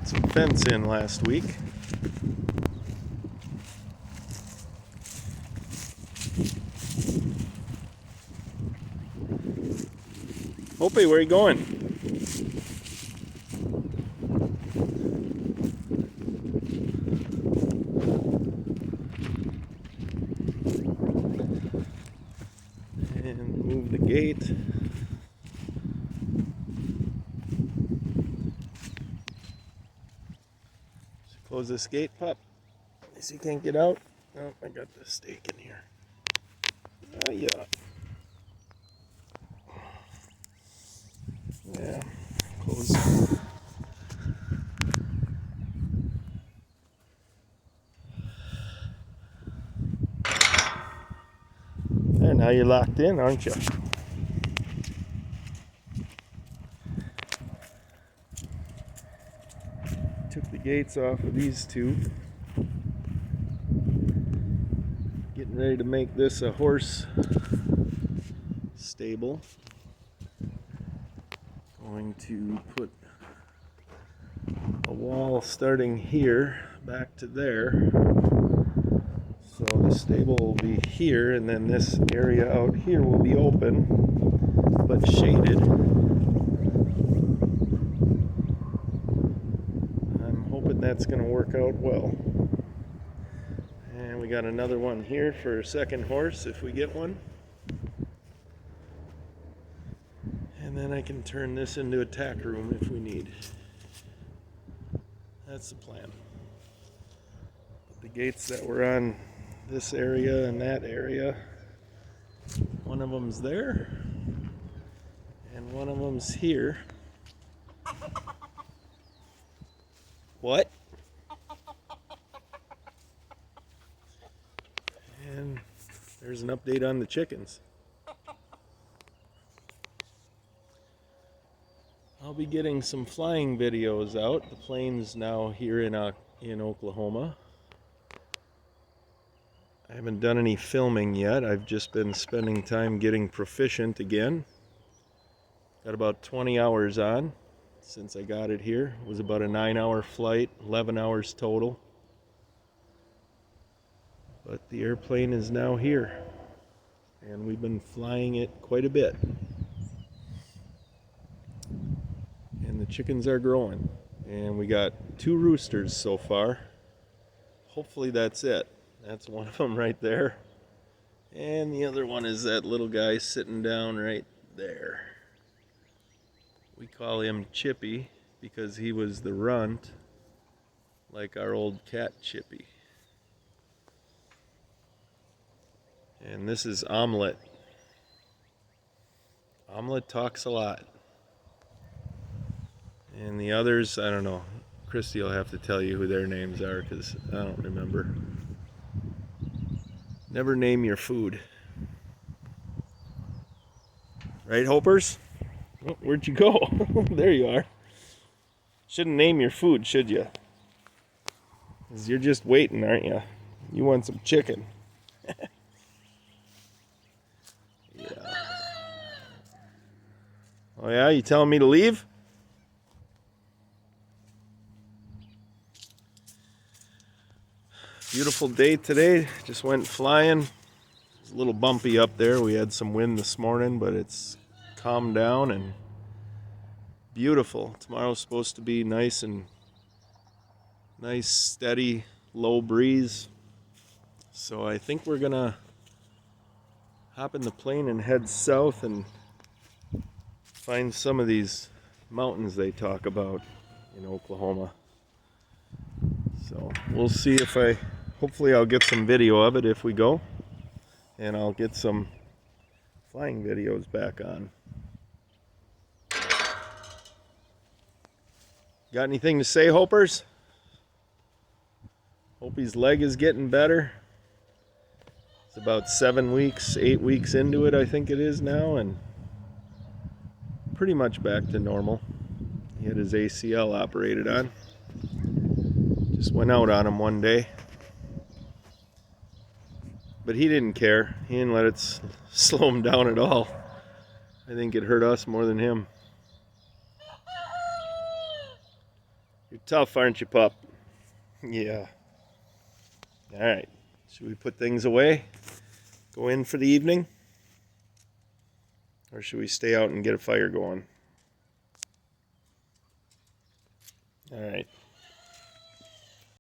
some fence in last week. Hopi, where are you going? And move the gate. Close this gate, pup. So you can't get out. Oh, I got the stake in here. Oh, yeah. Yeah, close. There, now you're locked in, aren't you? Took the gates off of these two. Getting ready to make this a horse stable. Going to put a wall starting here back to there. So the stable will be here, and then this area out here will be open but shaded. I'm hoping that's going to work out well. And we got another one here for a second horse if we get one. And then I can turn this into a tack room if we need. That's the plan. But the gates that were on this area and that area, one of them's there and one of them's here. What? And there's an update on the chickens. I'll be getting some flying videos out. The plane's now here in Oklahoma. I haven't done any filming yet. I've just been spending time getting proficient again. Got about 20 hours on since I got it here. It was about a 9-hour flight, 11 hours total. But the airplane is now here, and we've been flying it quite a bit. And the chickens are growing. And we got 2 roosters so far. Hopefully that's it. That's one of them right there. And the other one is that little guy sitting down right there. We call him Chippy because he was the runt, like our old cat Chippy. And this is Omelet. Omelet talks a lot. And the others, I don't know. Christy will have to tell you who their names are because I don't remember. Never name your food. Right, Hopers? Oh, where'd you go? There you are. Shouldn't name your food, should you? Because you're just waiting, aren't you? You want some chicken. Yeah. Oh yeah, you telling me to leave? Beautiful day today. Just went flying. It's a little bumpy up there. We had some wind this morning, but it's calmed down and beautiful. Tomorrow's supposed to be nice, steady, low breeze. So I think we're gonna hop in the plane and head south and find some of these mountains they talk about in Oklahoma. So we'll see if hopefully I'll get some video of it if we go, and I'll get some flying videos back on. Got anything to say, Hopers? Hopi's leg is getting better. It's about 8 weeks into it, I think it is now, and pretty much back to normal. He had his ACL operated on. Just went out on him one day. But he didn't care. He didn't let it slow him down at all. I think it hurt us more than him. You're tough, aren't you, pup? Yeah. All right. Should we put things away? Go in for the evening? Or should we stay out and get a fire going? All right.